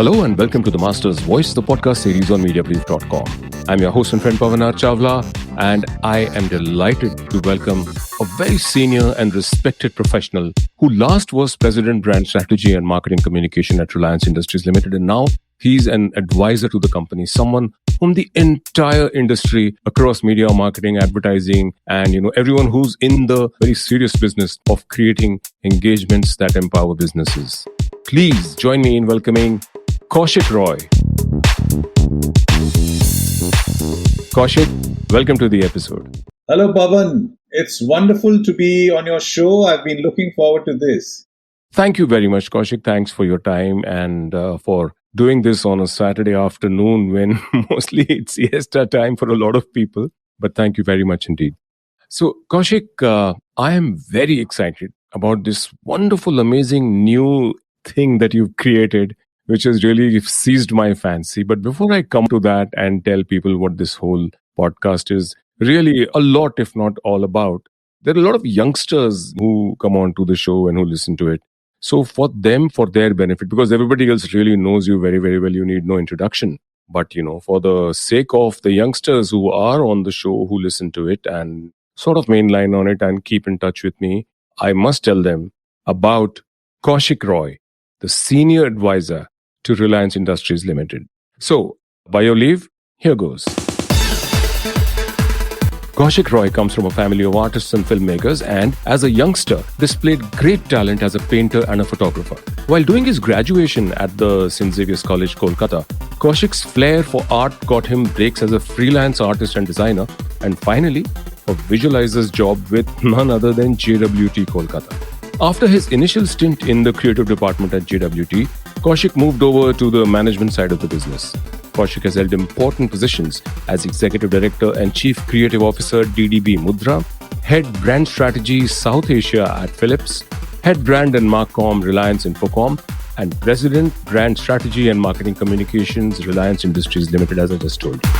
Hello and welcome to the Master's Voice, the podcast series on Mediabrief.com. I'm your host and friend Pavan Chawla, and I am delighted to welcome a very senior and respected professional who last was President Brand Strategy and Marketing Communication at Reliance Industries Limited, and now he's an advisor to the company, someone whom the entire industry across media, marketing, advertising, and everyone who's in the very serious business of creating engagements that empower businesses. Please join me in welcoming Kaushik Roy. Kaushik, welcome to the episode. Hello, Pavan. It's wonderful to be on your show. I've been looking forward to this. Thank you very much, Kaushik. Thanks for your time and for doing this on a Saturday afternoon when mostly it's siesta time for a lot of people. But thank you very much indeed. So, Kaushik, I am very excited about this wonderful, amazing new thing that you've created, which has really seized my fancy. But before I come to that and tell people what this whole podcast is really a lot, if not all about, there are a lot of youngsters who come on to the show and who listen to it. So for them, for their benefit, because everybody else really knows you very, very well, you need no introduction. But, for the sake of the youngsters who are on the show, who listen to it and sort of mainline on it and keep in touch with me, I must tell them about Kaushik Roy, the senior advisor to Reliance Industries Limited. So, by your leave, here goes. Kaushik Roy comes from a family of artists and filmmakers and, as a youngster, displayed great talent as a painter and a photographer. While doing his graduation at the St. Xavier's College, Kolkata, Kaushik's flair for art got him breaks as a freelance artist and designer, and finally, a visualizer's job with none other than JWT Kolkata. After his initial stint in the creative department at JWT, Kaushik moved over to the management side of the business. Kaushik has held important positions as Executive Director and Chief Creative Officer DDB Mudra, Head Brand Strategy South Asia at Philips, Head Brand and Marcom Reliance Infocom, and President Brand Strategy and Marketing Communications Reliance Industries Limited, as I just told you.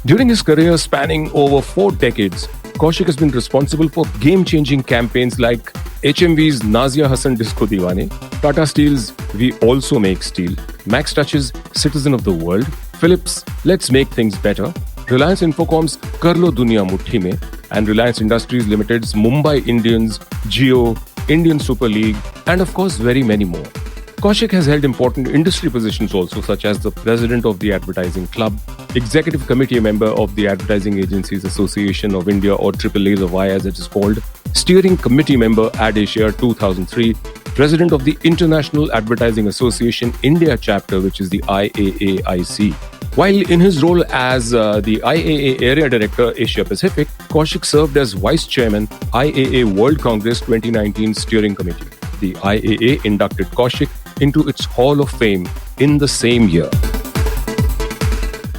During his career spanning over 4 decades, Kaushik has been responsible for game-changing campaigns like HMV's Nazia Hassan Disco Diwane, Tata Steel's We Also Make Steel, Max Touch's Citizen of the World, Philips' Let's Make Things Better, Reliance Infocom's Karlo Duniya Muthi Mein, and Reliance Industries Limited's Mumbai Indians, Jio, Indian Super League, and of course very many more. Kaushik has held important industry positions also, such as the President of the Advertising Club, Executive Committee member of the Advertising Agencies Association of India, or AAASY as it is called, Steering Committee member Ad Asia 2003, President of the International Advertising Association India chapter, which is the IAAIC. While in his role as the IAA Area Director Asia Pacific, Kaushik served as Vice Chairman IAA World Congress 2019 Steering Committee. The IAA inducted Kaushik into its Hall of Fame in the same year.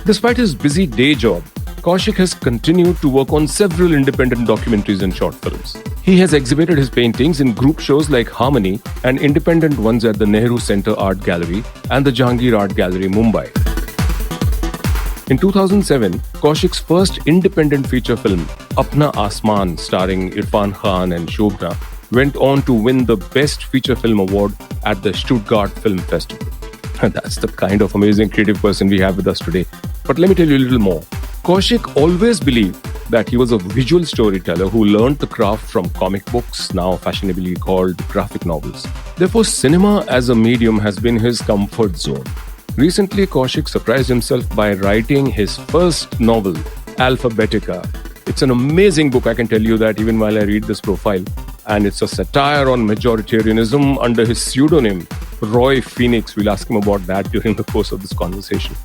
Despite his busy day job, Kaushik has continued to work on several independent documentaries and short films. He has exhibited his paintings in group shows like Harmony and independent ones at the Nehru Center Art Gallery and the Jahangir Art Gallery, Mumbai. In 2007, Kaushik's first independent feature film, Apna Asman, starring Irfan Khan and Shobna, went on to win the Best Feature Film Award at the Stuttgart Film Festival. That's the kind of amazing creative person we have with us today. But let me tell you a little more. Kaushik always believed that he was a visual storyteller who learned the craft from comic books, now fashionably called graphic novels. Therefore, cinema as a medium has been his comfort zone. Recently, Kaushik surprised himself by writing his first novel, Alphabetica. It's an amazing book, I can tell you that even while I read this profile. And it's a satire on majoritarianism under his pseudonym, Roy Phoenix. We'll ask him about that during the course of this conversation.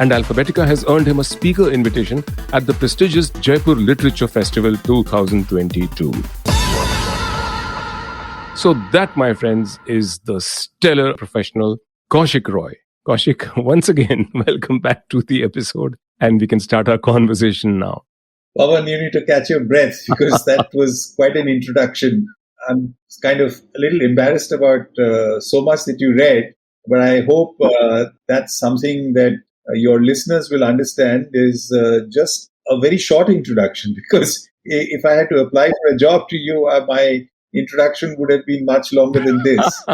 And Alphabetica has earned him a speaker invitation at the prestigious Jaipur Literature Festival 2022. So that, my friends, is the stellar professional Kaushik Roy. Kaushik, once again, welcome back to the episode, and we can start our conversation now. Pavan, you need to catch your breath because that was quite an introduction. I'm kind of a little embarrassed about so much that you read, but I hope that's something that your listeners will understand is just a very short introduction, because if I had to apply for a job to you, my introduction would have been much longer than this.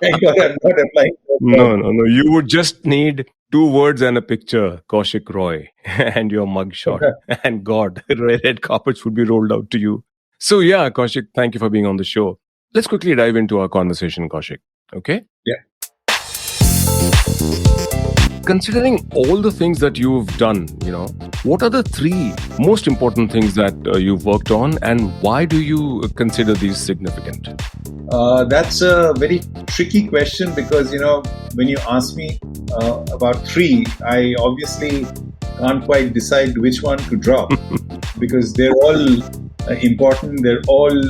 Thank God I'm not applying for a job. No. You would just need 2 words and a picture, Kaushik Roy, and your mugshot. And God, red carpets would be rolled out to you. So yeah, Kaushik, thank you for being on the show. Let's quickly dive into our conversation, Kaushik. Okay? Yeah. Considering all the things that you've done, what are the 3 most important things that you've worked on, and why do you consider these significant? That's a very tricky question because, when you ask me about 3, I obviously can't quite decide which one to drop because they're all important. They're all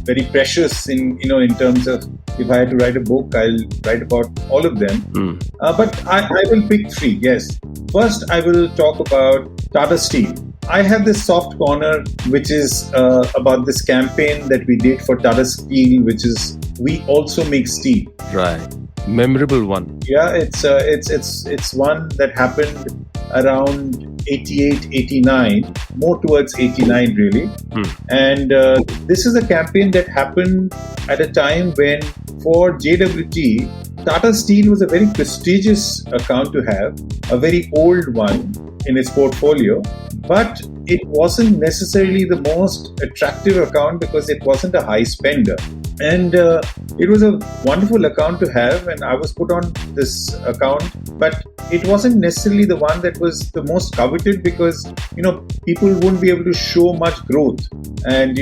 very precious in terms of if I had to write a book, I'll write about all of them. But I will pick 3, yes. First, I will talk about Tata Steel. I have this soft corner, which is about this campaign that we did for Tata Steel, which is We Also Make Steel. Right. Memorable one. Yeah, it's one that happened around 88, 89, more towards 89 really. And this is a campaign that happened at a time when for JWT, Tata Steel was a very prestigious account to have, a very old one in its portfolio, but it wasn't necessarily the most attractive account because it wasn't a high spender. And it was a wonderful account to have, and I was put on this account, but it wasn't necessarily the one that was the most coveted because, people wouldn't be able to show much growth, and,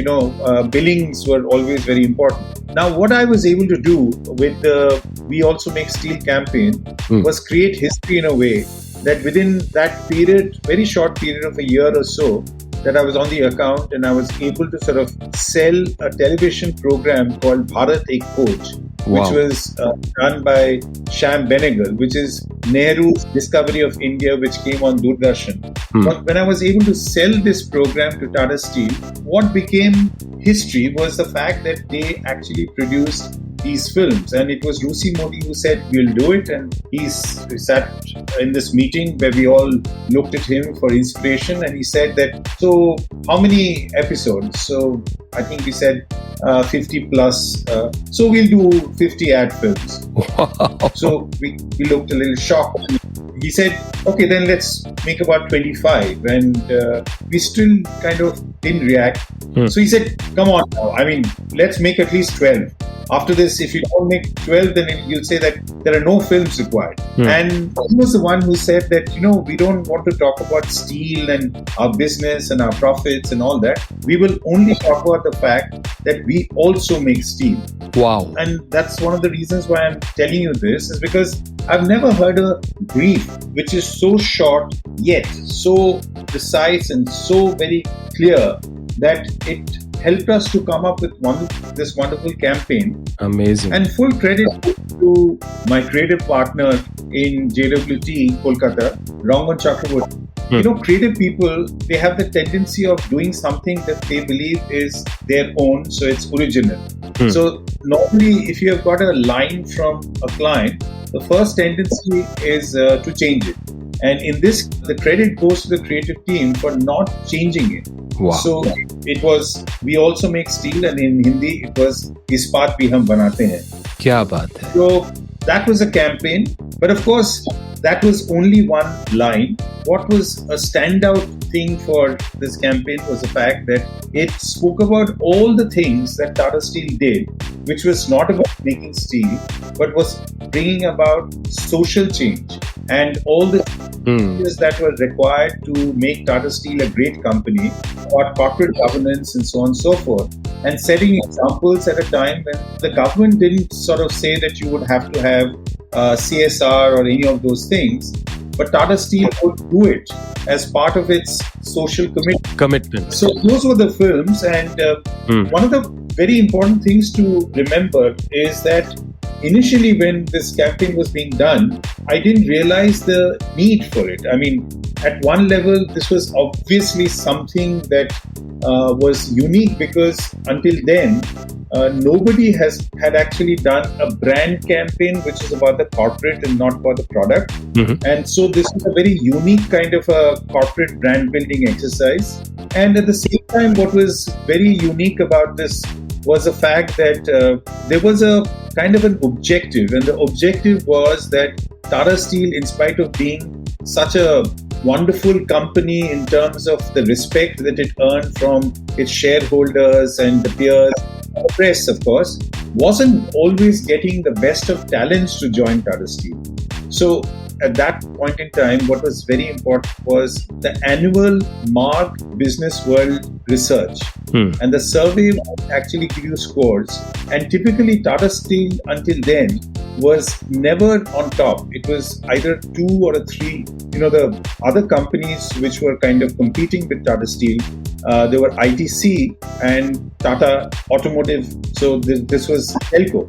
billings were always very important. Now, what I was able to do with the We Also Make Steel campaign was create history in a way that within that period, very short period of a year or so, that I was on the account, and I was able to sort of sell a television program called Bharat Ek Coach, which was done by Sham Benegal, which is Nehru's Discovery of India, which came on Doordarshan. But when I was able to sell this program to Tata Steel, what became history was the fact that they actually produced these films, and it was Rusi Modi who said we'll do it, and he sat in this meeting where we all looked at him for inspiration, and he said that, so how many episodes? So I think we said 50 plus, so we'll do 50 ad films. Wow. So we looked a little shocked. He said, okay, then let's make about 25, and we still kind of didn't react. So he said, come on now, let's make at least 12. After this, if you don't make 12, then you'll say that there are no films required. And he was the one who said that, we don't want to talk about steel and our business and our profits and all that. We will only talk about the fact that we also make steel. Wow. And that's one of the reasons why I'm telling you this, is because I've never heard a brief which is so short yet so precise and so very clear that it helped us to come up with this wonderful campaign. Amazing. And full credit to my creative partner in JWT in Kolkata, Rangan Chakraborty. Creative people, they have the tendency of doing something that they believe is their own, so it's original. So normally, if you have got a line from a client, the first tendency is to change it. And in this, the credit goes to the creative team for not changing it. Wow. So it was, we also make steel, and in Hindi it was Ispat bhi hum banate hain. Kya baat hai. So that was a campaign, but of course that was only one line. What was a standout thing for this campaign was the fact that it spoke about all the things that Tata Steel did, which was not about making steel, but was bringing about social change and all the changes that were required to make Tata Steel a great company, about corporate governance and so on and so forth, and setting examples at a time when the government didn't sort of say that you would have to have CSR or any of those things, but Tata Steel would do it as part of its social commitment. So those were the films, and one of the very important things to remember is that initially when this campaign was being done, I didn't realize the need for it. At one level, this was obviously something that was unique because until then, nobody had actually done a brand campaign which is about the corporate and not about the product. And so this is a very unique kind of a corporate brand building exercise. And at the same time, what was very unique about this was the fact that there was a kind of an objective. And the objective was that Tata Steel, in spite of being such a wonderful company in terms of the respect that it earned from its shareholders and the peers, and the press, of course, wasn't always getting the best of talents to join Tata Steel. So at that point in time, what was very important was the annual Mark Business World research. And the survey would actually give you scores. And typically Tata Steel until then was never on top. It was either 2 or a 3. The other companies which were kind of competing with Tata Steel, there were ITC and Tata Automotive. So this was Telco.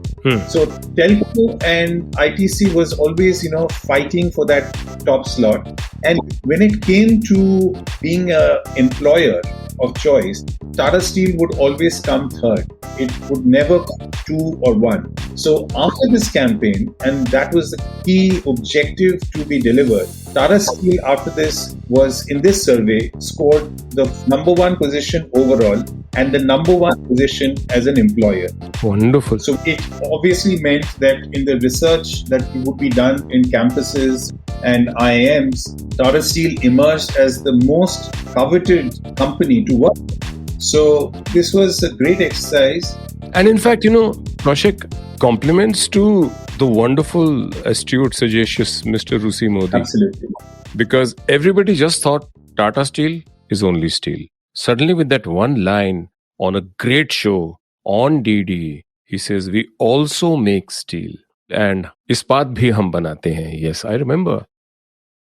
So Telco and ITC was always, fighting for that top slot. And when it came to being an employer of choice, Tata Steel would always come third. It would never come 2 or 1. So after this campaign, and that was the key objective to be delivered, Tata Steel after this was in this survey scored the number 1 position overall and the number 1 position as an employer. Wonderful. So it obviously meant that in the research that would be done in campuses and IIMs, Tata Steel emerged as the most coveted company to work with. So this was a great exercise. And in fact, Kaushik, compliments to the wonderful, astute, sagacious Mr. Rusi Modi. Absolutely. Because everybody just thought Tata Steel is only steel. Suddenly with that one line on a great show on DD, he says, we also make steel. And ispat bhi hum banate hain. Yes, I remember.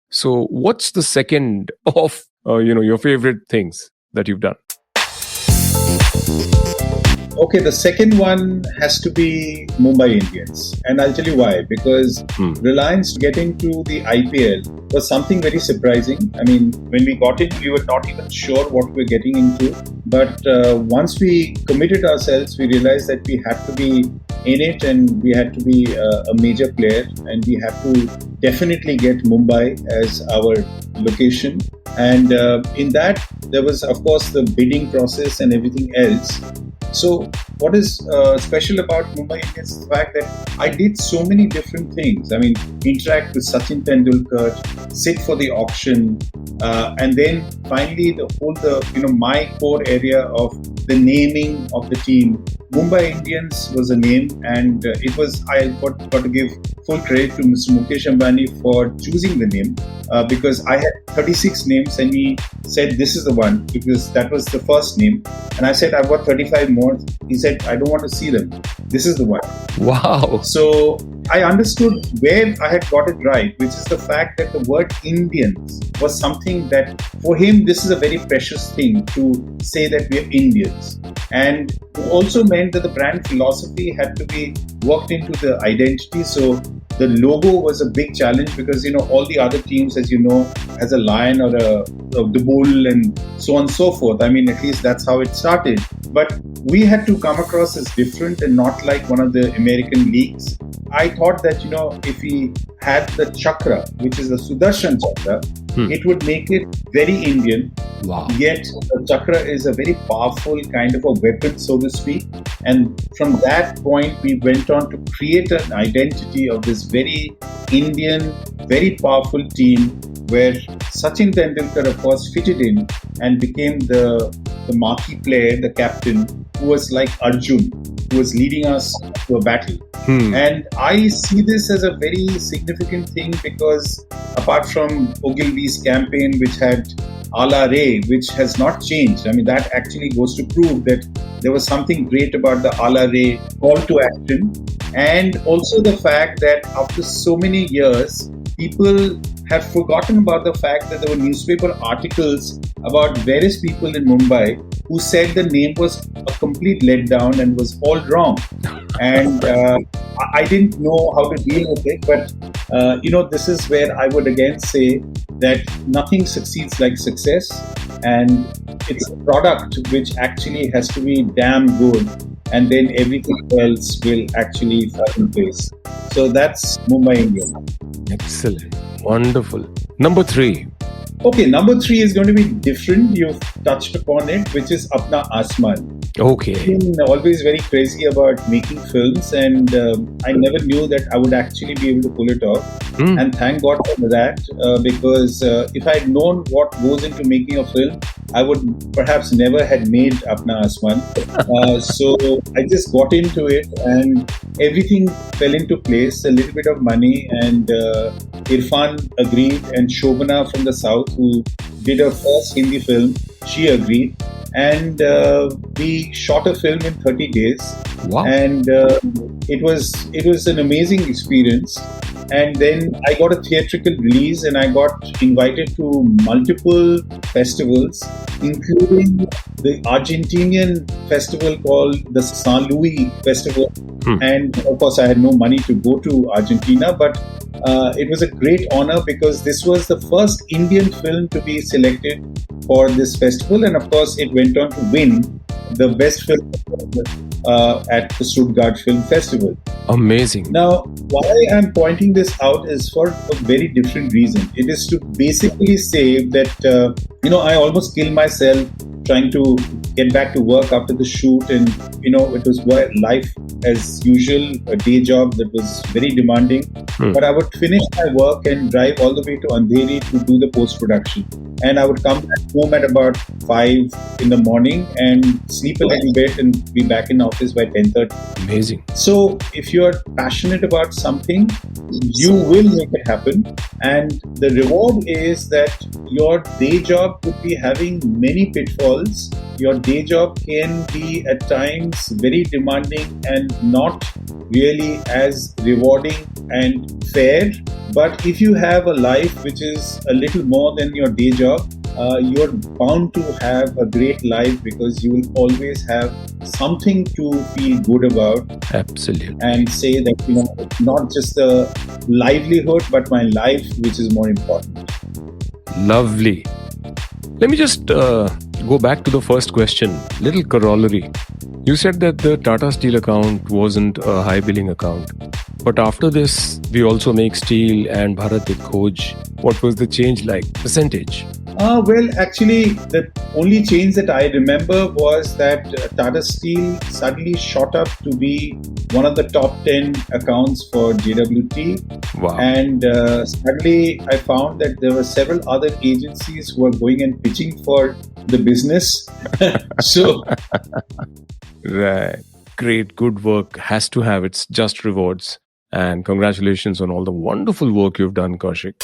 So what's the second of, your favorite things that you've done? Okay, the second one has to be Mumbai Indians. And I'll tell you why. Because Reliance getting to the IPL was something very surprising. I mean, when we got in, we were not even sure what we were getting into. But once we committed ourselves, we realized that we had to be in it and we had to be a major player. And we had to definitely get Mumbai as our location. And in that, there was, of course, the bidding process and everything else. So what is special about Mumbai Indians is the fact that I did so many different things. I mean, interact with Sachin Tendulkar, sit for the auction, and then finally my core area of the naming of the team. Mumbai Indians was a name, and I got to give full credit to Mr. Mukesh Ambani for choosing the name because I had 36 names and he said this is the one because that was the first name. And I said I've got 35 more. He said I don't want to see them. This is the one. Wow. So I understood where I had got it right, which is the fact that the word Indians was something that for him, this is a very precious thing to say that we are Indians. And it also meant that the brand philosophy had to be worked into the identity. So the logo was a big challenge because, all the other teams, as you know, has a lion or the bull and so on and so forth. I mean, at least that's how it started. But we had to come across as different and not like one of the American leagues. I thought that, if we had the chakra, which is the Sudarshan chakra, it would make it very Indian. Wow. Yet the chakra is a very powerful kind of a weapon, so to speak. And from that point, we went on to create an identity of this very Indian, very powerful team where Sachin Tendulkar, of course, fitted in and became the marquee player, the captain, who was like Arjun, who was leading us to a battle. And I see this as a very significant thing because apart from Ogilvy's campaign, which had Ala Re, which has not changed. I mean, that actually goes to prove that there was something great about the Ala Re call to action. And also the fact that after so many years, people have forgotten about the fact that there were newspaper articles about various people in Mumbai who said the name was a complete letdown and was all wrong. And I didn't know how to deal with it. But, this is where I would again say that nothing succeeds like success. And it's a product which actually has to be damn good. And then everything else will actually fall in place. So that's Mumbai Indian. Excellent. Wonderful. Number 3. Okay, number 3 is going to be different. You've touched upon it, which is Apna Asman. Okay. I've been always very crazy about making films, and I never knew that I would actually be able to pull it off. And thank God for that, because if I had known what goes into making a film, I would perhaps never had made Apna Asman. So I just got into it, and everything fell into place. A little bit of money, and Irfan agreed, and Shobana from the South, who did her first Hindi film, she agreed. And we shot a film in 30 days. Wow. And it was an amazing experience. And then I got a theatrical release, and I got invited to multiple festivals, including the Argentinian festival called the San Luis Festival. And of course, I had no money to go to Argentina, but it was a great honor because this was the first Indian film to be selected for this festival. And of course, it went on to win the best film at the Stuttgart Film Festival. Amazing. Now, why I'm pointing this out is for a very different reason. It is to basically say that, I almost killed myself trying to get back to work after the shoot. And, it was life as usual, a day job that was very demanding. But I would finish my work and drive all the way to Andheri to do the post-production. And I would come back home at about 5 in the morning and sleep a little bit and be back in the office by 10:30. Amazing. So if you're passionate about something, you will make it happen. And the reward is that your day job could be having many pitfalls. Your day job can be at times very demanding and not really as rewarding and fair. But if you have a life which is a little more than your day job, you're bound to have a great life because you will always have something to feel good about. Absolutely. And say that, not just the livelihood, but my life, which is more important. Lovely. Let me just go back to the first question. Little corollary. You said that the Tata Steel account wasn't a high billing account. But after this, we also make steel and Bharat with Khoj. What was the change like? Percentage? Well, actually, the only change that I remember was that Tata Steel suddenly shot up to be one of the top 10 accounts for JWT. Wow. And suddenly I found that there were several other agencies who were going and pitching for the business. So, right. Great. Good work has to have its just rewards. And congratulations on all the wonderful work you've done, Kaushik.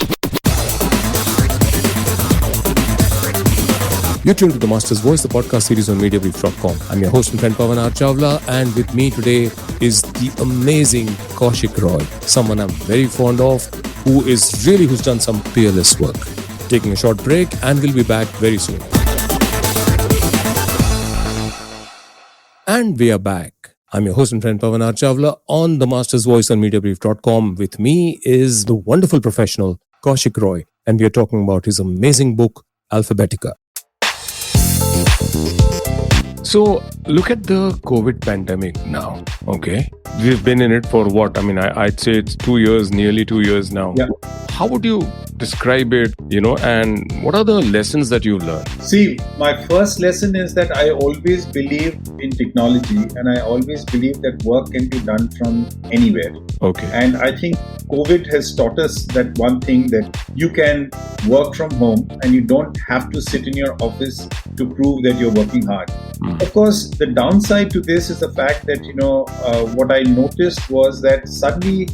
You're tuned to The Master's Voice, the podcast series on Mediabrief.com. I'm your host and friend Pavan Chawla, and with me today is the amazing Kaushik Roy, someone I'm very fond of, who's done some peerless work. Taking a short break, and we'll be back very soon. And we are back. I'm your host and friend Pavan Chawla on The Master's Voice on Mediabrief.com. With me is the wonderful professional Kaushik Roy, and we are talking about his amazing book, Alphabetica. So, look at the COVID pandemic now, okay? We've been in it for what? I mean, I'd say it's 2 years, nearly 2 years now. Yeah. How would you describe it, and what are the lessons that you've learned? See, my first lesson is that I always believe in technology, and I always believe that work can be done from anywhere. Okay. And I think COVID has taught us that one thing, that you can work from home and you don't have to sit in your office to prove that you're working hard. Of course, the downside to this is the fact that, what I noticed was that suddenly,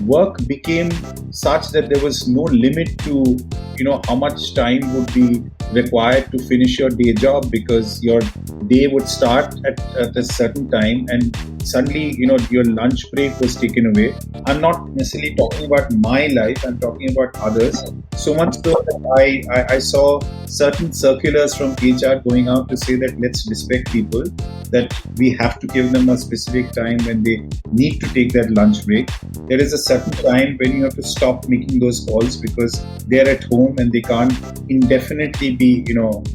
work became such that there was no limit to, how much time would be required to finish your day job, because your day would start at a certain time and suddenly, your lunch break was taken away. I'm not necessarily talking about my life, I'm talking about others. So much so that I saw certain circulars from HR going out to say that let's respect people, that we have to give them a specific time when they need to take their lunch break. There is a certain time when you have to stop making those calls because they're at home and they can't indefinitely be,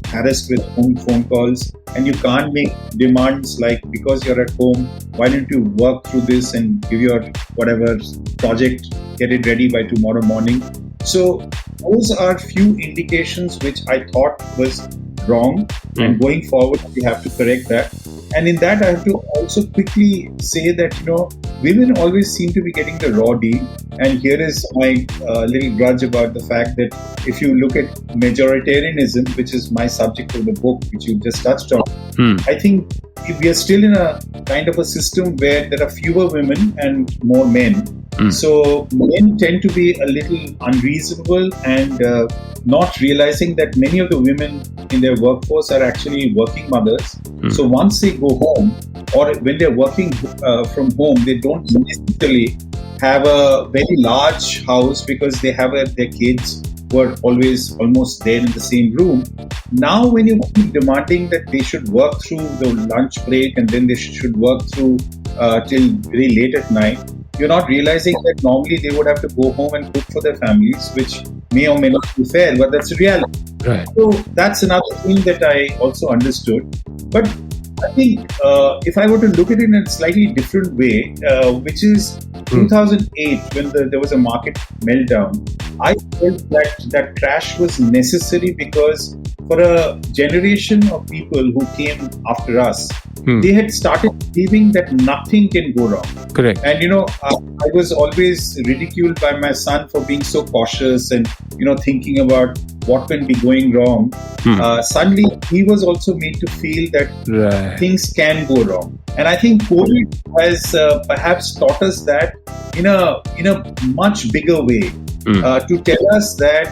harassed with phone calls. And you can't make demands like, because you're at home, why don't you work through this and give your whatever project, get it ready by tomorrow morning. So those are few indications which I thought was wrong, and going forward we have to correct that. And in that, I have to also quickly say that women always seem to be getting the raw deal. And here is my little grudge about the fact that if you look at majoritarianism, which is my subject of the book, which you just touched on, I think we are still in a kind of a system where there are fewer women and more men. So men tend to be a little unreasonable and not realizing that many of the women in their workforce are actually working mothers. So once they go home, or when they're working from home, they don't necessarily have a very large house because they have their kids who are always almost there in the same room. Now, when you keep demanding that they should work through the lunch break and then they should work through till very late at night, you're not realizing that normally they would have to go home and cook for their families, which may or may not be fair, but that's the reality. Right. So that's another thing that I also understood. But I think if I were to look at it in a slightly different way, which is 2008, when there was a market meltdown, I felt that crash was necessary because for a generation of people who came after us, they had started believing that nothing can go wrong. Correct. And I was always ridiculed by my son for being so cautious and thinking about what can be going wrong. Suddenly, he was also made to feel that things can go wrong. And I think COVID has perhaps taught us that in a much bigger way. To tell us that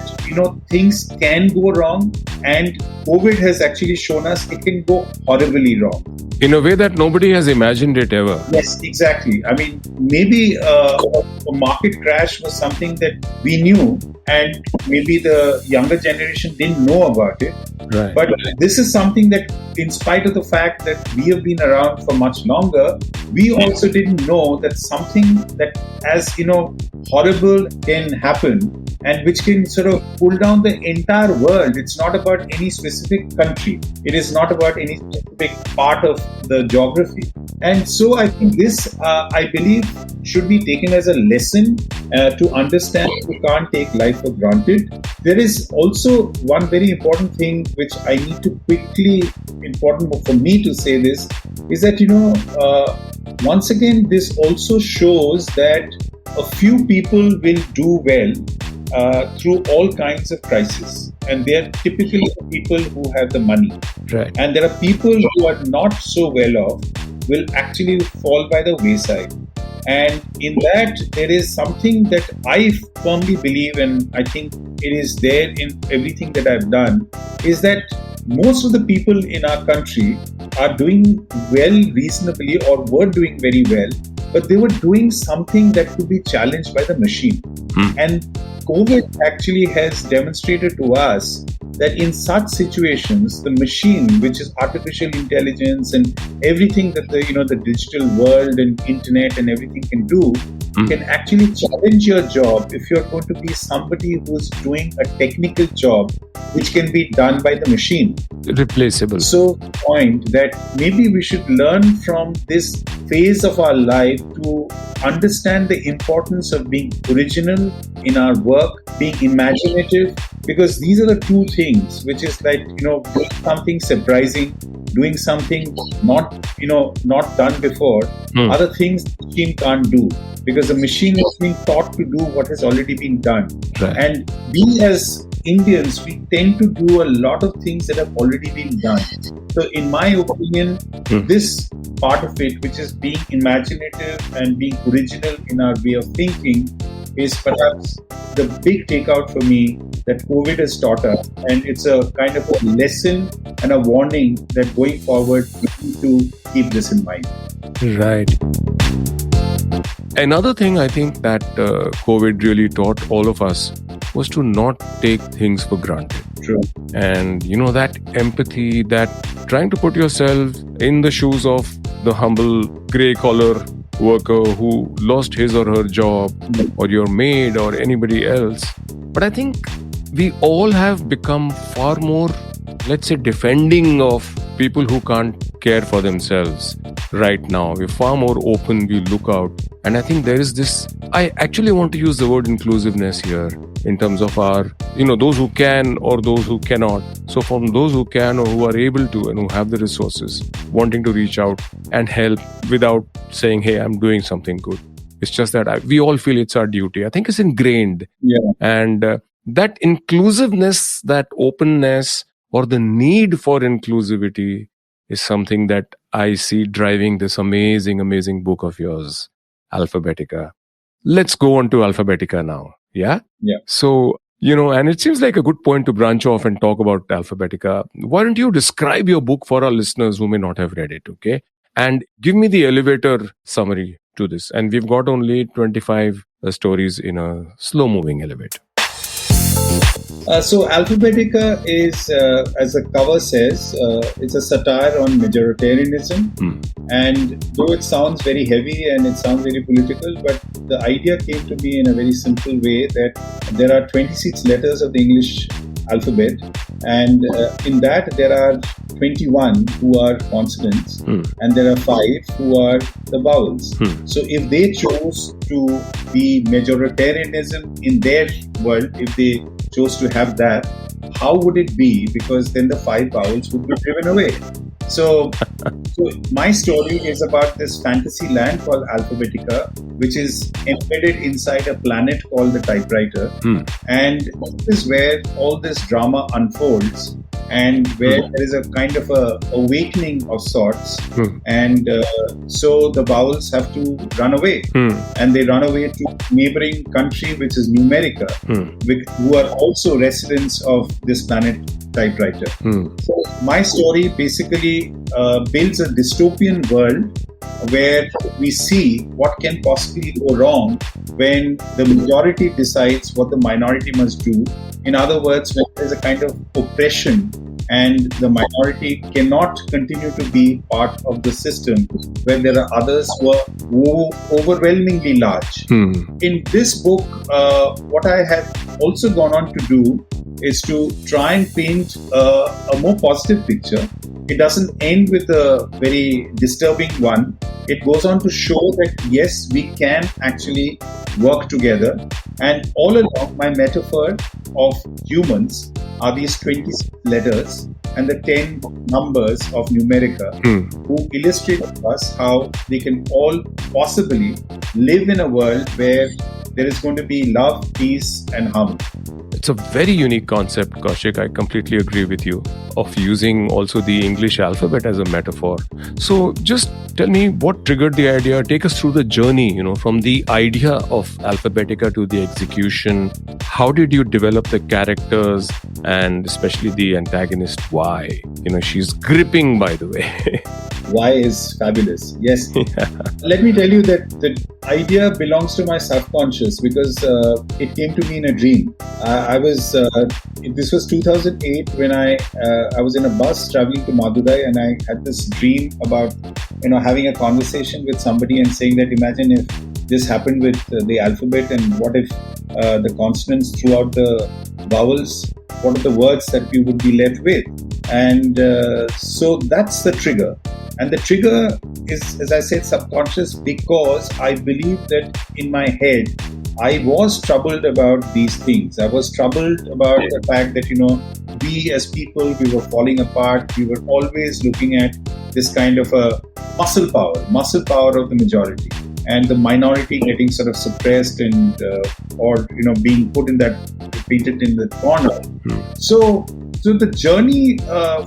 things can go wrong, and COVID has actually shown us it can go horribly wrong. In a way that nobody has imagined it ever. Yes, exactly. I mean, maybe a market crash was something that we knew, and maybe the younger generation didn't know about it. Right. But this is something that, in spite of the fact that we have been around for much longer, we also didn't know that something that as horrible can happen, and which can sort of pull down the entire world. It's not about any specific country. It is not about any specific part of the geography. And so I think this, I believe, should be taken as a lesson to understand we can't take life for granted. There is also one very important thing which I need to important for me to say this, is that, once again, this also shows that a few people will do well through all kinds of crises. And they are typically the people who have the money. Right. And there are people who are not so well off, will actually fall by the wayside. And in that, there is something that I firmly believe, and I think it is there in everything that I've done, is that most of the people in our country are doing well reasonably, or were doing very well, but they were doing something that could be challenged by the machine. And COVID actually has demonstrated to us that in such situations, the machine, which is artificial intelligence and everything that the digital world and internet and everything can do, can actually challenge your job if you're going to be somebody who's doing a technical job which can be done by the machine. Replaceable. So, point that maybe we should learn from this phase of our life to understand the importance of being original in our work, being imaginative, because these are the two things, which is like, doing something surprising, doing something not done before, are the things the machine can't do, because the machine is being taught to do what has already been done. Right. And we as Indians, we tend to do a lot of things that have already been done. So in my opinion, this part of it, which is being imaginative and being original in our way of thinking, is perhaps the big takeout for me that COVID has taught us. And it's a kind of a lesson and a warning that going forward, we need to keep this in mind. Right. Another thing I think that COVID really taught all of us was to not take things for granted. True. And that empathy, that trying to put yourself in the shoes of the humble grey collar worker who lost his or her job, or your maid or anybody else. But I think we all have become far more, let's say, defending of people who can't care for themselves. right now. We're far more open, we look out. And I think there is this, I actually want to use the word inclusiveness here in terms of our, those who can or those who cannot. So from those who can or who are able to and who have the resources, wanting to reach out and help without saying, hey, I'm doing something good. It's just that we all feel it's our duty. I think it's ingrained. Yeah. And that inclusiveness, that openness, or the need for inclusivity is something that I see driving this amazing, amazing book of yours, Alphabetica. Let's go on to Alphabetica now. Yeah? Yeah. So, and it seems like a good point to branch off and talk about Alphabetica. Why don't you describe your book for our listeners who may not have read it, okay? And give me the elevator summary to this. And we've got only 25 stories in a slow-moving elevator. So Alphabetica is, as the cover says, it's a satire on majoritarianism. And though it sounds very heavy and it sounds very political, but the idea came to me in a very simple way that there are 26 letters of the English alphabet, and in that there are 21 who are consonants, and there are 5 who are the vowels. So if they chose to be majoritarianism in their world, if they chose to have that, how would it be? Because then the 5 vowels would be driven away. So my story is about this fantasy land called Alphabetica, which is embedded inside a planet called the typewriter. And this is where all this drama unfolds, and where there is a kind of a awakening of sorts. And so the vowels have to run away. And they run away to neighboring country, which is Numerica, who are also residents of this planet typewriter. So my story basically builds a dystopian world where we see what can possibly go wrong when the majority decides what the minority must do. In other words, when there's a kind of oppression and the minority cannot continue to be part of the system where there are others who are overwhelmingly large. In this book, what I have also gone on to do is to try and paint a more positive picture. It doesn't end with a very disturbing one. It goes on to show that yes, we can actually work together. And all along, my metaphor of humans are these 26 letters and the 10 numbers of Numerica, who illustrate to us how they can all possibly live in a world where there is going to be love, peace, and harmony. It's a very unique concept, Kaushik. I completely agree with you, of using also the English alphabet as a metaphor. So just tell me what triggered the idea. Take us through the journey, from the idea of Alphabetica to the execution. How did you develop the characters and especially the antagonist, Y? She's gripping, by the way. Y is fabulous. Yes. Let me tell you that the idea belongs to my subconscious because it came to me in a dream. This was 2008 when I was in a bus traveling to Madurai, and I had this dream about having a conversation with somebody and saying that imagine if this happened with the alphabet, and what if the consonants throughout the vowels, what are the words that we would be left with? And so that's the trigger. And the trigger is, as I said, subconscious, because I believe that in my head, I was troubled about these things. I was troubled about the fact that, we as people, we were falling apart. We were always looking at this kind of a muscle power of the majority, and the minority getting sort of suppressed and, being painted in the corner. So the journey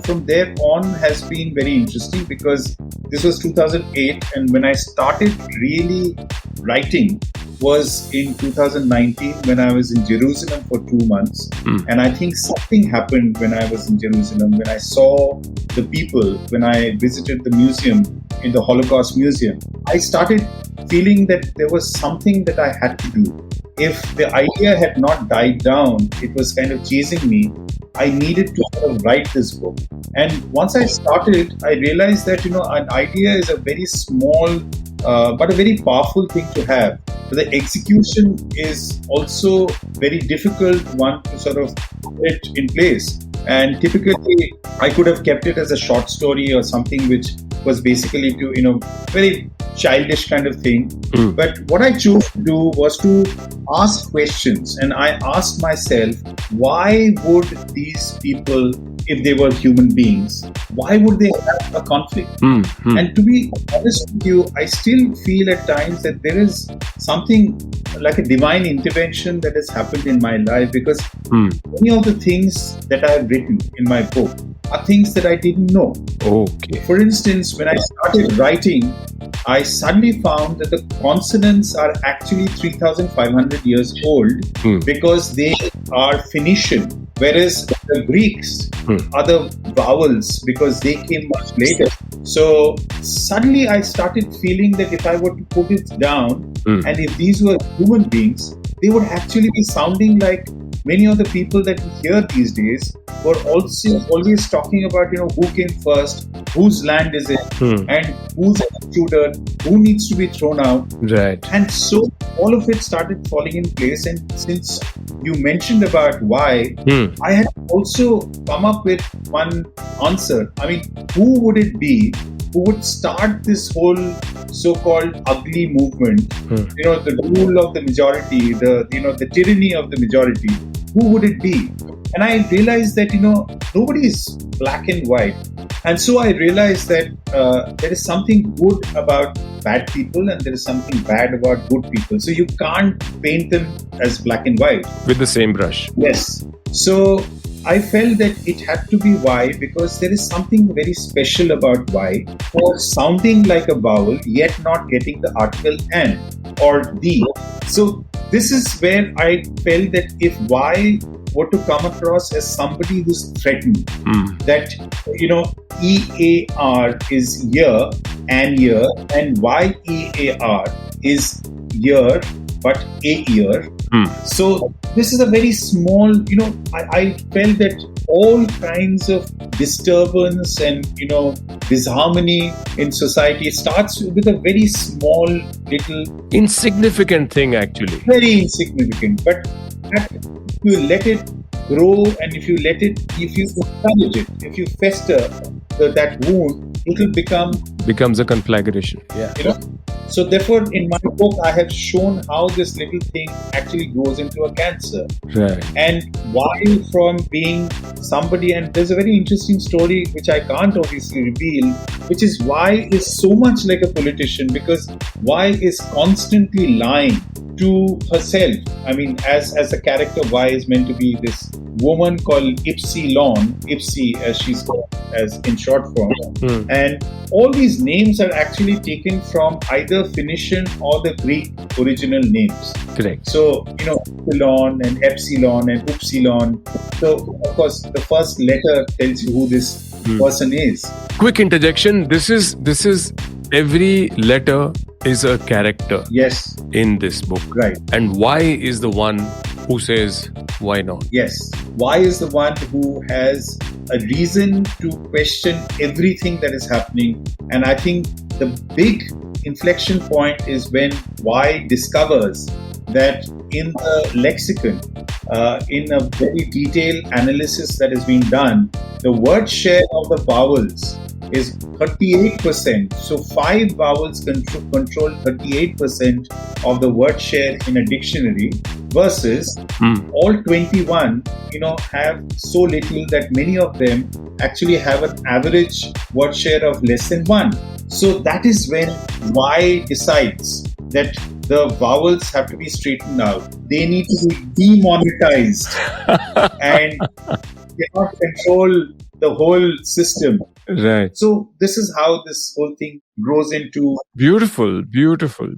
from there on has been very interesting, because this was 2008, and when I started really writing was in 2019 when I was in Jerusalem for 2 months. And I think something happened when I was in Jerusalem, when I saw the people, when I visited the museum, in the Holocaust Museum. I started feeling that there was something that I had to do. If the idea had not died down, it was kind of chasing me. I needed to sort of write this book. And once I started, I realized that, an idea is a very small, but a very powerful thing to have. But the execution is also very difficult one to sort of put it in place. And typically, I could have kept it as a short story or something which was basically to, very childish kind of thing. But what I chose to do was to ask questions. And I asked myself, why would these people, if they were human beings, why would they have a conflict? And to be honest with you, I still feel at times that there is something like a divine intervention that has happened in my life, because many of the things that I have written in my book are things that I didn't know. Okay. For instance, when I started writing, I suddenly found that the consonants are actually 3,500 years old because they are Phoenician, whereas the Greeks are the vowels because they came much later. So suddenly I started feeling that if I were to put it down, and if these were human beings, they would actually be sounding like many of the people that we hear these days were also always talking about, who came first, whose land is it, and who's an intruder, who needs to be thrown out. Right. And so all of it started falling in place. And since you mentioned about why, I had also come up with one answer. I mean, who would it be who would start this whole so-called ugly movement? The rule of the majority, the tyranny of the majority. Who would it be? And I realized that, nobody is black and white. And so I realized that there is something good about bad people and there is something bad about good people. So you can't paint them as black and white. With the same brush. Yes. So I felt that it had to be Y because there is something very special about Y for sounding like a vowel yet not getting the article N or D. So this is where I felt that if Y were to come across as somebody who's threatened, that, EAR is year, and YEAR is year, but a year. So this is a very small, I felt that all kinds of disturbance and, disharmony in society starts with a very small, little... insignificant thing, actually. Very insignificant. But if you let it grow and if you encourage it, if you fester that wound, it will becomes a conflagration. Yeah. So therefore, in my book, I have shown how this little thing actually grows into a cancer. Right. And why from being somebody, and there's a very interesting story which I can't obviously reveal, which is why is so much like a politician, because why is constantly lying to herself. I mean, as the character Y is meant to be this woman called Ipsy as she's called as in short form. And all these names are actually taken from either Phoenician or the Greek original names. Correct. So, Epsilon and Epsilon and Upsilon. So, of course, the first letter tells you who this person is. Quick interjection. This is every letter is a character. Yes. In this book. Right. And Y is the one who says, why not? Yes. Y is the one who has a reason to question everything that is happening. And I think the big inflection point is when Y discovers that in the lexicon, in a very detailed analysis that has been done, the word share of the vowels is 38%. So 5 vowels control 38% of the word share in a dictionary versus all 21, have so little that many of them actually have an average word share of less than 1. So that is when Y decides that the vowels have to be straightened out. They need to be demonetized and cannot control the whole system. Right. So this is how this whole thing grows into... Beautiful.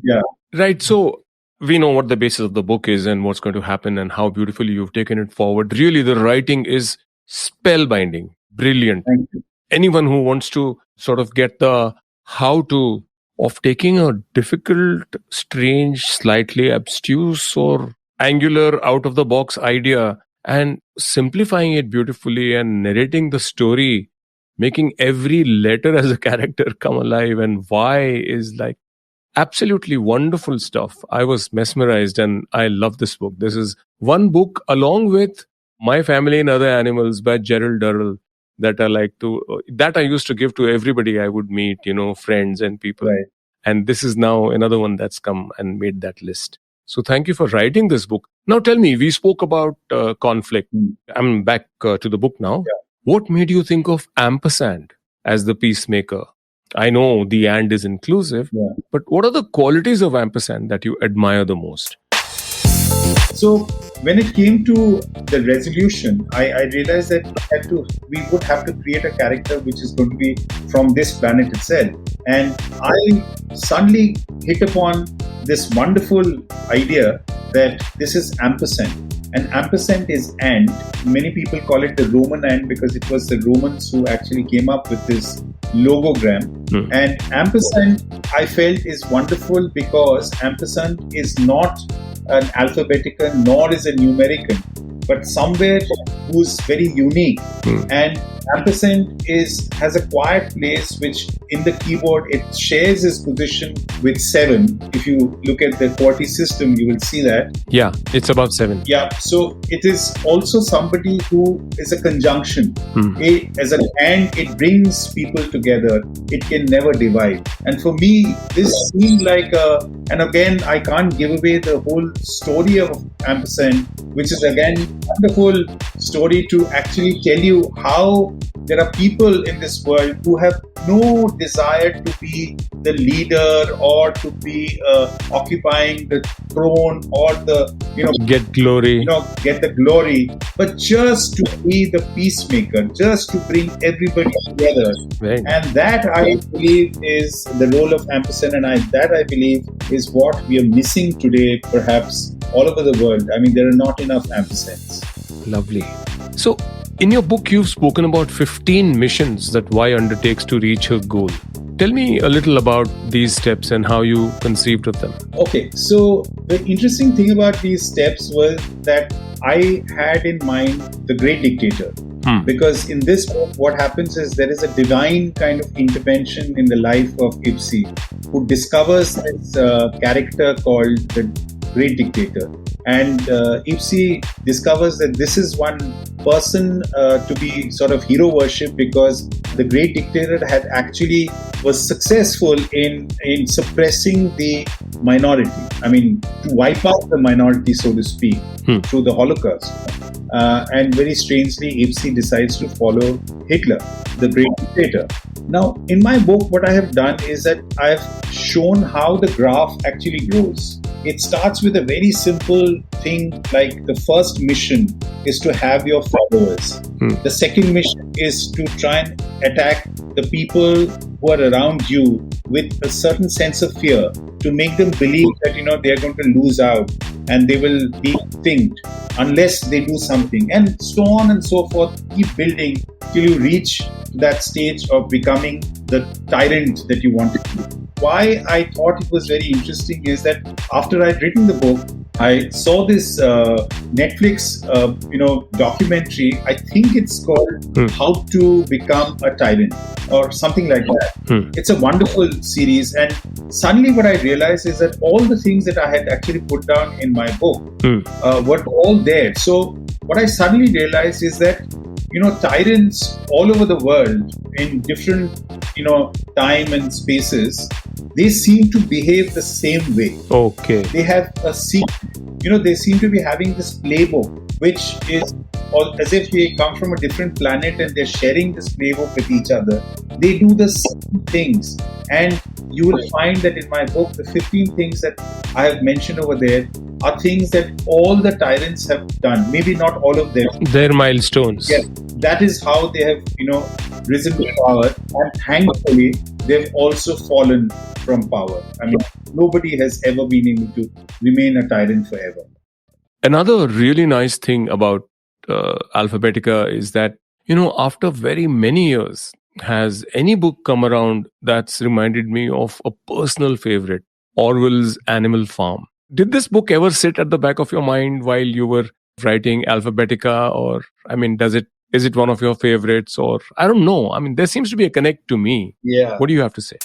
Yeah. Right. So we know what the basis of the book is and what's going to happen and how beautifully you've taken it forward. Really, the writing is spellbinding. Brilliant. Thank you. Anyone who wants to sort of get the how-to of taking a difficult, strange, slightly abstruse or angular out-of-the-box idea and simplifying it beautifully and narrating the story, making every letter as a character come alive, and why is like absolutely wonderful stuff. I was mesmerized and I love this book. This is one book along with My Family and Other Animals by Gerald Durrell that I used to give to everybody I would meet, friends and people. Right. And this is now another one that's come and made that list. So thank you for writing this book. Now tell me, we spoke about conflict. I'm back to the book now. Yeah. What made you think of ampersand as the peacemaker? I know the and is inclusive, but what are the qualities of ampersand that you admire the most? So when it came to the resolution, I realized that we would have to create a character which is going to be from this planet itself. And I suddenly hit upon this wonderful idea that this is ampersand. And ampersand is and. Many people call it the Roman and because it was the Romans who actually came up with this logogram. And ampersand, I felt, is wonderful because ampersand is not an Alphabetica nor is a numerican, but somewhere who's very unique. And ampersand has a quiet place which in the keyboard it shares its position with 7. If you look at the QWERTY system, you will see that. Yeah, it's above 7. Yeah, so it is also somebody who is a conjunction. As an and, it brings people together. It can never divide. And for me, this seemed like and again, I can't give away the whole story of ampersand, which is again a wonderful story to actually tell you how there are people in this world who have no desire to be the leader or to be occupying the throne or get glory, get the glory, but just to be the peacemaker, just to bring everybody together. Right. And that I believe is the role of ampersand, and that I believe is what we are missing today, perhaps all over the world. I mean, there are not enough ampersands. Lovely. So, in your book, you've spoken about 15 missions that Y undertakes to reach her goal. Tell me a little about these steps and how you conceived of them. Okay, so the interesting thing about these steps was that I had in mind the Great Dictator. Because in this book, what happens is there is a divine kind of intervention in the life of Ipsy, who discovers this character called the Great Dictator. And Ipsy discovers that this is one person to be sort of hero worship because the Great Dictator had actually was successful in suppressing the minority. I mean, to wipe out the minority, so to speak, through the Holocaust. And very strangely, Ipsy decides to follow Hitler, the Great Dictator. Now, in my book, what I have done is that I've shown how the graph actually grows. It starts with a very simple thing like the first mission is to have your followers. The second mission is to try and attack the people who are around you with a certain sense of fear to make them believe that, they are going to lose out and they will be extinct unless they do something, and so on and so forth. Keep building till you reach that stage of becoming the tyrant that you want to be. Why I thought it was very interesting is that after I'd written the book, I saw this Netflix, documentary. I think it's called How to Become a Tyrant or something like that. It's a wonderful series. And suddenly what I realized is that all the things that I had actually put down in my book were all there. So what I suddenly realized is that, tyrants all over the world in different, time and spaces, they seem to behave the same way. Okay. They have a secret. They seem to be having this playbook, which is as if they come from a different planet and they're sharing this playbook with each other. They do the same things. And you will find that in my book, the 15 things that I have mentioned over there are things that all the tyrants have done. Maybe not all of them. They're milestones. Yes, that is how they have, risen to power. And thankfully, they've also fallen from power. I mean, nobody has ever been able to remain a tyrant forever. Another really nice thing about Alphabetica is that, after very many years, has any book come around that's reminded me of a personal favorite, Orwell's Animal Farm? Did this book ever sit at the back of your mind while you were writing Alphabetica? Or, is it one of your favorites? Or, I don't know. There seems to be a connect to me. Yeah. What do you have to say?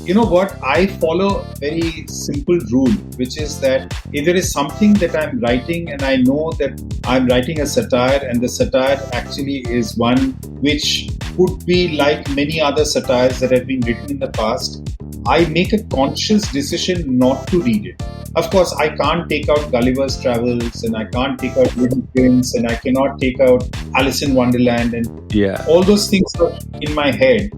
You know what? I follow a very simple rule, which is that if there is something that I'm writing and I know that I'm writing a satire and the satire actually is one which could be like many other satires that have been written in the past, I make a conscious decision not to read it. Of course, I can't take out Gulliver's Travels and I can't take out Little Prince and I cannot take out Alice in Wonderland and all those things are in my head.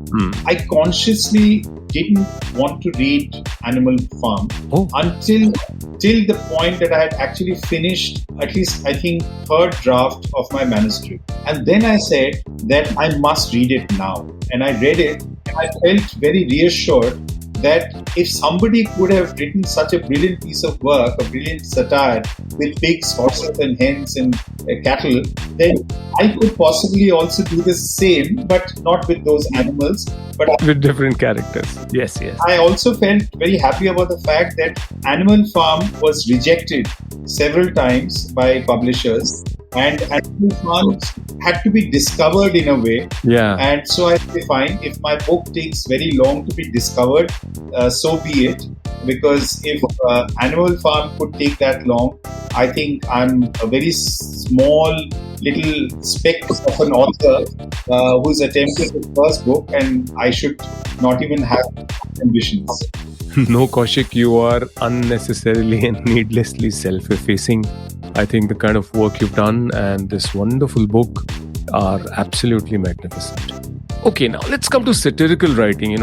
I consciously didn't want to read Animal Farm until the point that I had actually finished at least, I think, third draft of my manuscript. And then I said that I must read it now. And I read it and I felt very reassured that if somebody could have written such a brilliant piece of work, a brilliant satire with pigs, horses and hens and cattle, then I could possibly also do the same, but not with those animals, but with different characters. Yes. I also felt very happy about the fact that Animal Farm was rejected several times by publishers, and Animal Farm had to be discovered in a way. And so I say, fine, if my book takes very long to be discovered, so be it. Because if Animal Farm could take that long, I think I'm a very small little speck of an author who's attempted his first book, and I should not even have ambitions. No, Kaushik, you are unnecessarily and needlessly self-effacing. I think the kind of work you've done and this wonderful book are absolutely magnificent. Okay, now let's come to satirical writing.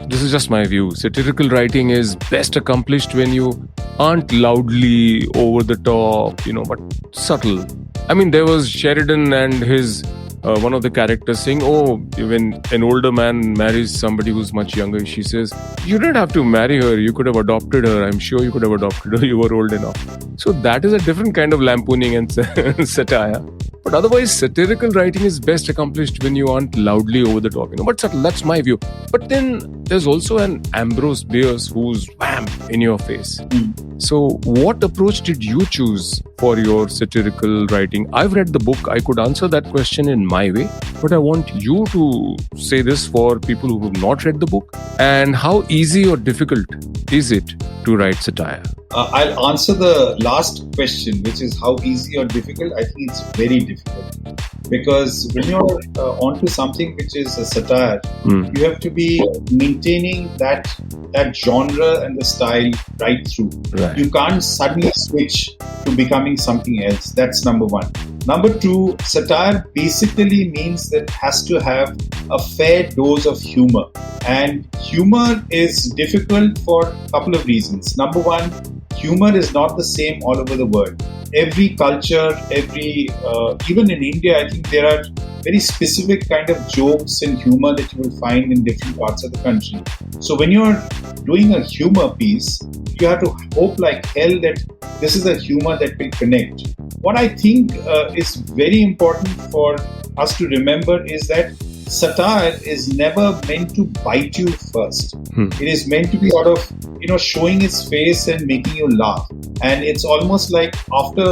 This is just my view. Satirical writing is best accomplished when you aren't loudly over the top, but subtle. I mean, there was Sheridan and his one of the characters saying, when an older man marries somebody who's much younger, she says, you didn't have to marry her, you could have adopted her. I'm sure you could have adopted her, you were old enough. So that is a different kind of lampooning and satire. But otherwise, satirical writing is best accomplished when you aren't loudly over the top, but subtle. That's my view. But then there's also an Ambrose Bierce who's wham in your face. So what approach did you choose for your satirical writing? I've read the book. I could answer that question in my way, but I want you to say this for people who have not read the book. And how easy or difficult is it to write satire? I'll answer the last question, which is how easy or difficult. I think it's very difficult. Because when you're onto something which is a satire, you have to be maintaining that genre and the style right through. Right. You can't suddenly switch to becoming something else. That's number one. Number two, satire basically means that it has to have a fair dose of humor. And humor is difficult for a couple of reasons. Number one, humor is not the same all over the world. Every culture, even in India, I think there are very specific kind of jokes and humor that you will find in different parts of the country. So when you're doing a humor piece, you have to hope like hell that this is a humor that will connect. What I think is very important for us to remember is that satire is never meant to bite you first. It is meant to be sort of, showing its face and making you laugh. And it's almost like after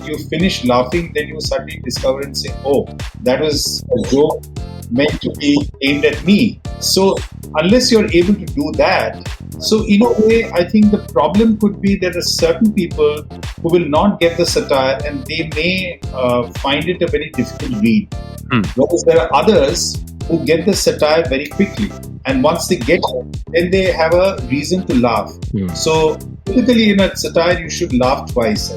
you finish laughing, then you suddenly discover and say, oh, that was a joke meant to be aimed at me. So unless you're able to do that, so in a way, I think the problem could be there are certain people who will not get the satire and they may find it a very difficult read. Whereas there are others who get the satire very quickly. And once they get it, then they have a reason to laugh. So typically in a satire, you should laugh twice.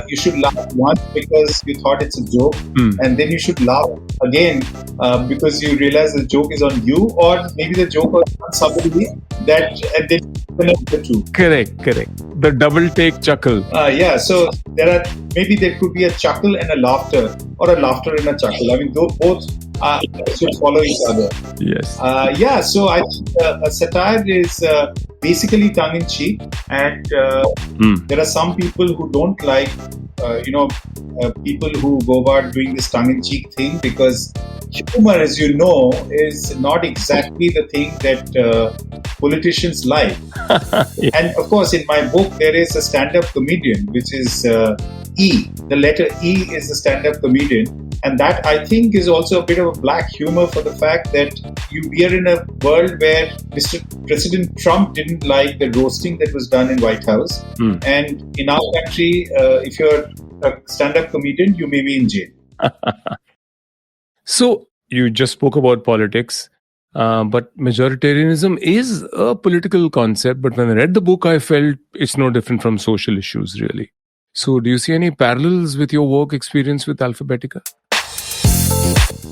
You should laugh once because you thought it's a joke, and then you should laugh again because you realize the joke is on you, or maybe the joke was on somebody and then connect the two. Correct. The double take chuckle. So there could be a chuckle and a laughter, or a laughter and a chuckle. I mean, both should follow each other. Yes. So I think a satire is basically tongue-in-cheek, and there are some people who don't like, people who go about doing this tongue-in-cheek thing, because humor, as you know, is not exactly the thing that politicians like. And of course, in my book, there is a stand-up comedian, which is E. The letter E is a stand-up comedian. And that, I think, is also a bit of a black humor for the fact that we are in a world where Mr. President Trump didn't like the roasting that was done in White House. And in our country, if you're a stand-up comedian, you may be in jail. So you just spoke about politics, but majoritarianism is a political concept. But when I read the book, I felt it's no different from social issues, really. So do you see any parallels with your work experience with Alphabetica?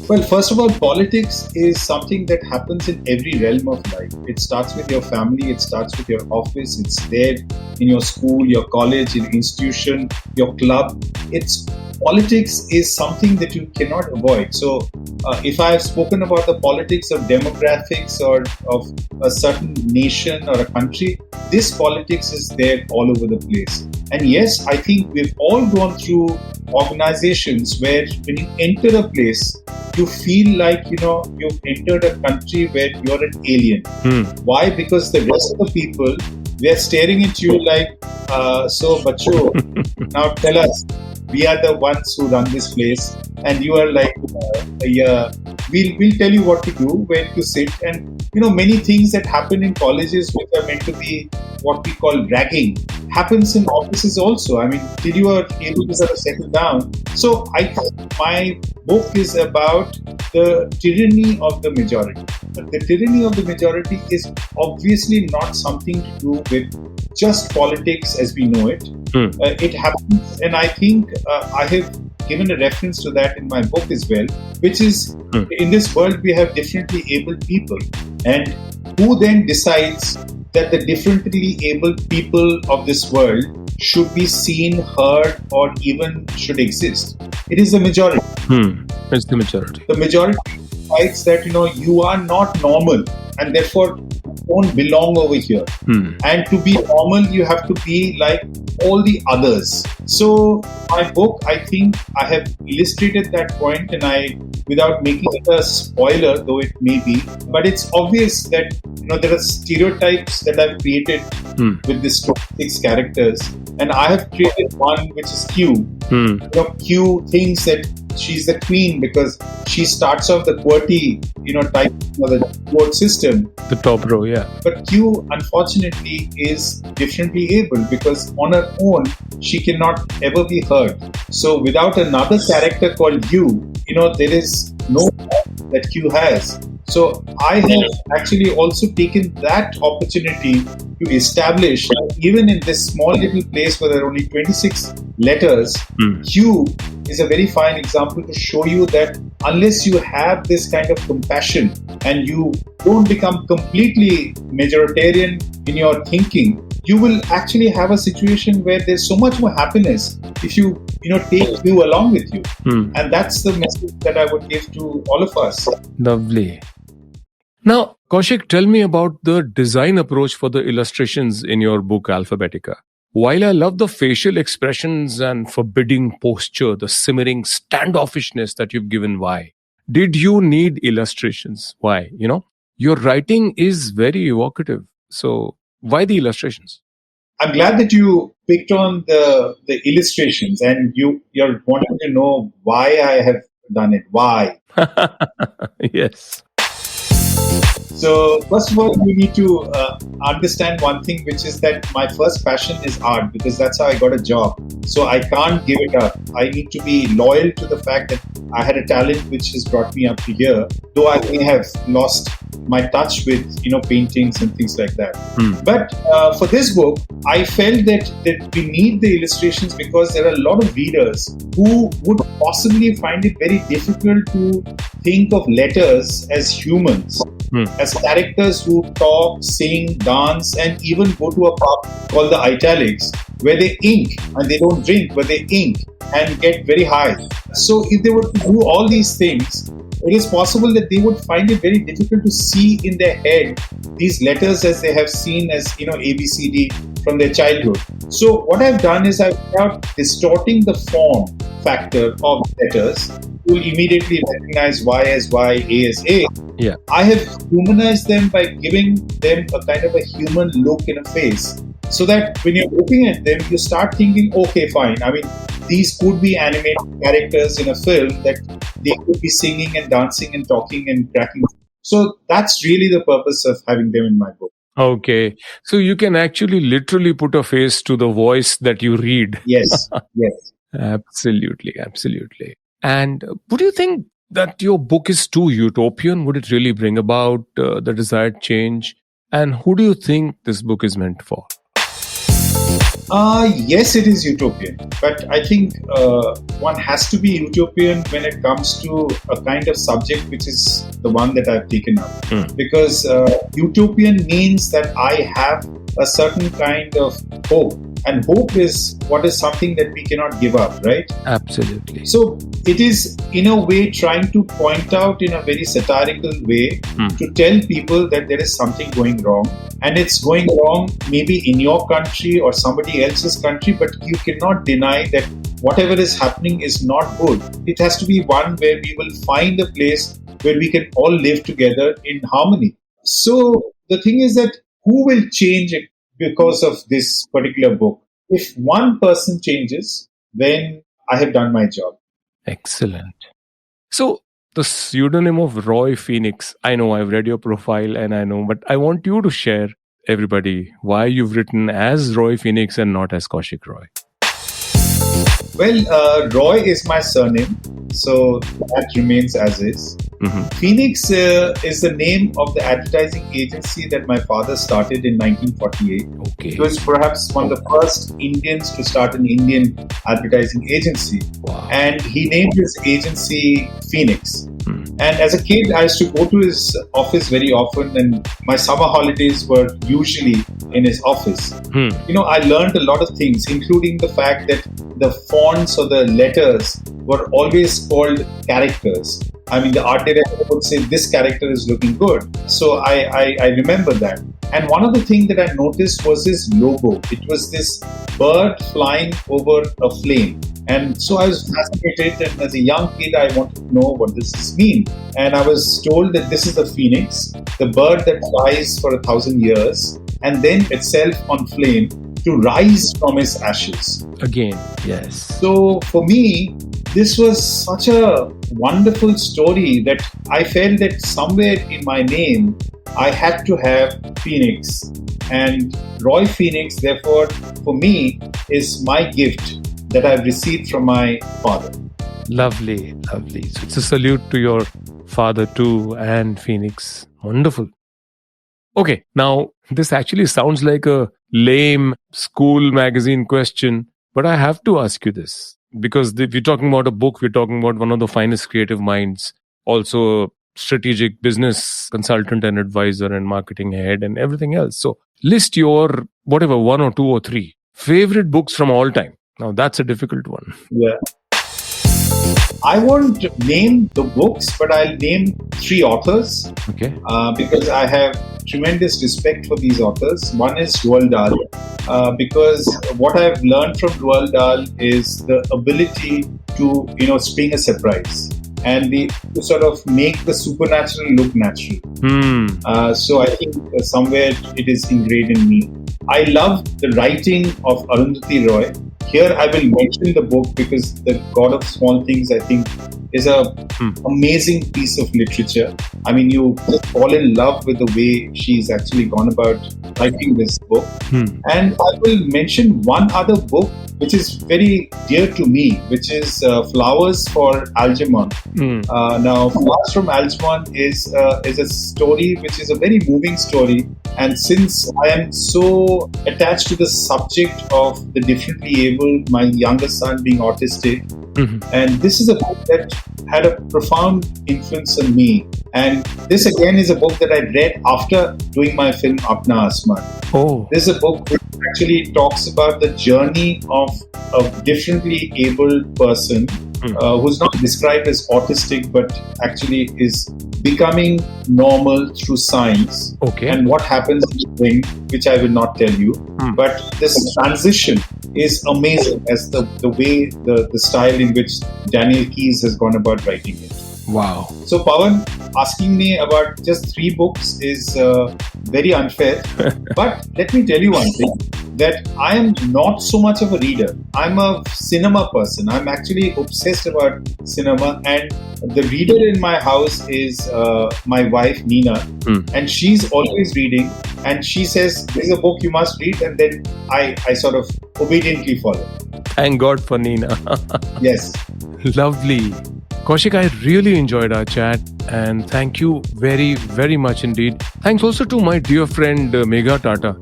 Well, first of all, politics is something that happens in every realm of life. It starts with your family, it starts with your office, it's there in your school, your college, your institution, your club. Politics is something that you cannot avoid. So if I have spoken about the politics of demographics or of a certain nation or a country, this politics is there all over the place. And yes, I think we've all gone through organizations where when you enter a place, you feel like, you've entered a country where you're an alien. Why? Because the rest of the people, they're staring at you like, so, bacho, now tell us, we are the ones who run this place. And you are like, yeah, we'll tell you what to do, where to sit. And, many things that happen in colleges which are meant to be what we call ragging happens in offices also. I mean, till you are able to sort of settle down. So I think my book is about the tyranny of the majority. But the tyranny of the majority is obviously not something to do with just politics as we know it. It happens, and I think I have given a reference to that in my book as well, which is in this world we have differently abled people, and who then decides that the differently abled people of this world should be seen, heard, or even should exist? It is the majority. It's the majority. The majority decides that you are not normal, and therefore don't belong over here. And to be normal, you have to be like all the others. So my book, I think I have illustrated that point, and without making it a spoiler, though it may be, but it's obvious that there are stereotypes that I've created with these 26 characters, and I have created one which is Q. Q thinks that she's the queen because she starts off the QWERTY, type of the quote system. The top row, yeah. But Q, unfortunately, is differently abled because on her own, she cannot ever be heard. So without another character called U, there is no that Q has. So I have actually also taken that opportunity to establish, even in this small little place where there are only 26 letters, Q is a very fine example to show you that unless you have this kind of compassion and you don't become completely majoritarian in your thinking, you will actually have a situation where there's so much more happiness if you take Q along with you. And that's the message that I would give to all of us. Lovely. Now, Kaushik, tell me about the design approach for the illustrations in your book, Alphabetica. While I love the facial expressions and forbidding posture, the simmering standoffishness that you've given, why? Did you need illustrations? Why? Your writing is very evocative. So why the illustrations? I'm glad that you picked on the illustrations and you're wanting to know why I have done it. Why? Yes. So first of all, you need to understand one thing, which is that my first passion is art because that's how I got a job. So I can't give it up. I need to be loyal to the fact that I had a talent which has brought me up to here, though I may have lost my touch with paintings and things like that. But for this book, I felt that we need the illustrations because there are a lot of readers who would possibly find it very difficult to think of letters as humans, as characters who talk, sing, dance, and even go to a pub called the Italics, where they ink, and they don't drink, but they ink and get very high. So if they were to do all these things, it is possible that they would find it very difficult to see in their head these letters as they have seen as, ABCD from their childhood. So what I've done is without distorting the form factor of letters, you will immediately recognize Y as Y, A as A. Yeah. I have humanized them by giving them a kind of a human look in a face, so that when you're looking at them, you start thinking, okay, fine. I mean, these could be animated characters in a film that they could be singing and dancing and talking and cracking. So that's really the purpose of having them in my book. Okay. So you can actually literally put a face to the voice that you read. Yes, yes. Absolutely. Absolutely. And would you think that your book is too utopian? Would it really bring about the desired change? And who do you think this book is meant for? Yes, it is utopian, but I think one has to be utopian when it comes to a kind of subject which is the one that I've taken up. Because utopian means that I have a certain kind of hope, and hope is what is something that we cannot give up, right? Absolutely. So it is in a way trying to point out in a very satirical way to tell people that there is something going wrong, and it's going wrong maybe in your country or somebody else's country, but you cannot deny that whatever is happening is not good. It has to be one where we will find a place where we can all live together in harmony. So the thing is that who will change it because of this particular book? If one person changes, then I have done my job. Excellent. So the pseudonym of Roy Phoenix, I know I've read your profile and I know, but I want you to share everybody why you've written as Roy Phoenix and not as Kaushik Roy. Well, Roy is my surname, so that remains as is. Phoenix is the name of the advertising agency that my father started in 1948. Okay. He was perhaps one of the first Indians to start an Indian advertising agency. Wow. And he named his agency Phoenix. And as a kid, I used to go to his office very often, and my summer holidays were usually in his office. I learned a lot of things, including the fact that the fonts or the letters were always called characters. I mean, the art director would say, this character is looking good. So I remember that. And one of the things that I noticed was his logo. It was this bird flying over a flame. And so I was fascinated, and as a young kid, I wanted to know what does this mean. And I was told that this is the phoenix, the bird that flies for 1,000 years, and then itself on flame to rise from its ashes. Again, yes. So for me, this was such a wonderful story that I felt that somewhere in my name, I had to have Phoenix. And Roy Phoenix, therefore, for me, is my gift that I've received from my father. Lovely, lovely. So it's a salute to your father too, and Phoenix. Wonderful. Okay, now this actually sounds like a lame school magazine question, but I have to ask you this. Because if you're talking about a book, we're talking about one of the finest creative minds, also a strategic business consultant and advisor and marketing head and everything else. So list your, whatever, 1 or 2 or 3 favorite books from all time. Now that's a difficult one. Yeah. I won't name the books, but I'll name 3 authors. Okay. Because I have tremendous respect for these authors. One is Roald Dahl, because what I've learned from Roald Dahl is the ability to, spring a surprise and to sort of make the supernatural look natural. So I think somewhere it is ingrained in me. I love the writing of Arundhati Roy. Here I will mention the book because The God of Small Things, I think, is a amazing piece of literature. I mean, you just fall in love with the way she's actually gone about writing this book. And I will mention one other book which is very dear to me, which is Flowers for Algernon. Now, Flowers from Algernon is a story which is a very moving story. And since I am so attached to the subject of the differently abled, my younger son being autistic, and this is a book that had a profound influence on me. And this again is a book that I read after doing my film Apna Asman. This is a book which actually talks about the journey of a differently abled person who's not described as autistic, but actually is becoming normal through science. And what happens in the brain, which I will not tell you. But this transition is amazing as the way, the style in which Daniel Keyes has gone about writing it. Wow. So, Pavan, asking me about just 3 books is very unfair. But let me tell you one thing, that I am not so much of a reader. I'm a cinema person. I'm actually obsessed about cinema. And the reader in my house is my wife, Nina. And she's always reading. And she says, there's a book you must read. And then I sort of obediently follow. Thank God for Nina. Yes. Lovely. Kaushik, I really enjoyed our chat and thank you very, very much indeed. Thanks also to my dear friend Megha Tata.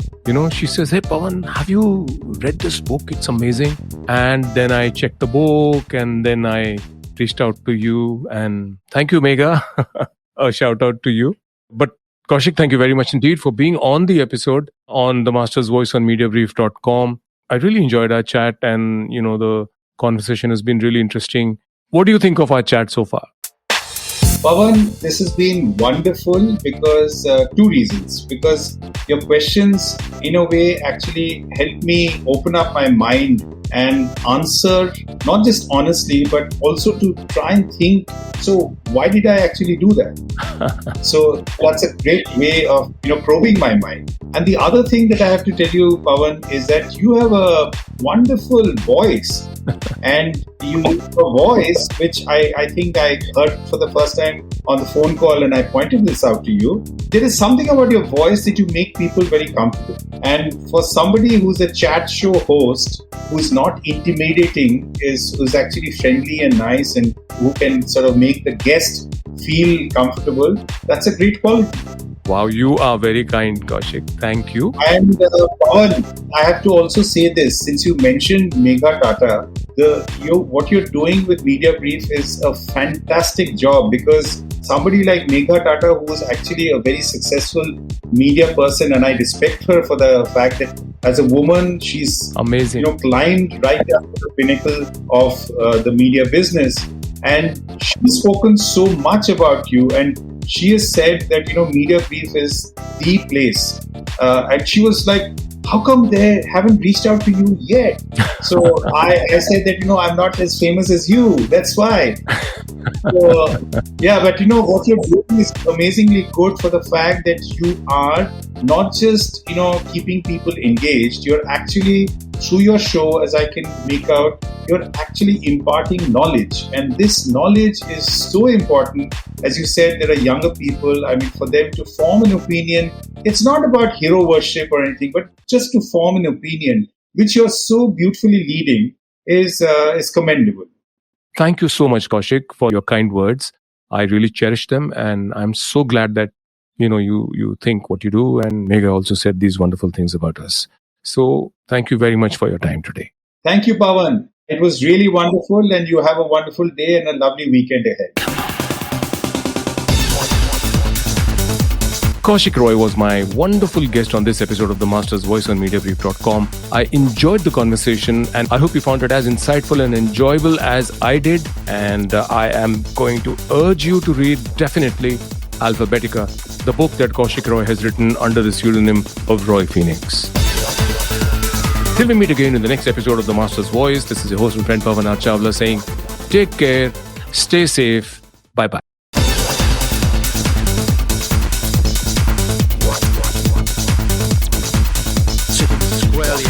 She says, hey Pavan, have you read this book? It's amazing. And then I checked the book and then I reached out to you and thank you, Megha. A shout out to you. But Kaushik, thank you very much indeed for being on the episode on The Master's Voice on Mediabrief.com. I really enjoyed our chat and, the conversation has been really interesting. What do you think of our chat so far? Pavan, this has been wonderful because 2 reasons. Because your questions, in a way, actually helped me open up my mind and answer, not just honestly, but also to try and think, so why did I actually do that? So that's a great way of, probing my mind. And the other thing that I have to tell you, Pavan, is that you have a wonderful voice. And you have a voice, which I think I heard for the first time on the phone call, and I pointed this out to you. There is something about your voice that you make people very comfortable. And for somebody who's a chat show host, who's not intimidating, who's actually friendly and nice, and who can sort of make the guest feel comfortable, that's a great quality. Wow, you are very kind, Kaushik. Thank you. And Pavan, I have to also say this, since you mentioned Megha Tata, what you're doing with Mediabrief is a fantastic job, because somebody like Megha Tata, who is actually a very successful media person, and I respect her for the fact that as a woman, she's amazing. Climbed right up to the pinnacle of the media business. And she's spoken so much about you, and she has said that, Mediabrief is the place. And she was like, how come they haven't reached out to you yet? So I said that, I'm not as famous as you. That's why. So, yeah, but what you're doing is amazingly good for the fact that you are not just, keeping people engaged. You're actually, through your show, as I can make out, you're actually imparting knowledge. And this knowledge is so important. As you said, there are younger people. I mean, for them to form an opinion, it's not about hero worship or anything, but just to form an opinion, which you're so beautifully leading, is commendable. Thank you so much, Kaushik, for your kind words. I really cherish them, and I'm so glad that you think what you do. And Megha also said these wonderful things about us. So thank you very much for your time today. Thank you, Pavan. It was really wonderful, and you have a wonderful day and a lovely weekend ahead. Kaushik Roy was my wonderful guest on this episode of The Master's Voice on Mediabrief.com. I enjoyed the conversation and I hope you found it as insightful and enjoyable as I did. And I am going to urge you to read definitely Alphabetica, the book that Kaushik Roy has written under the pseudonym of Roy Phoenix. Till we meet again in the next episode of The Master's Voice, this is your host and friend Pavan Chawla saying, take care, stay safe, bye-bye. Squarely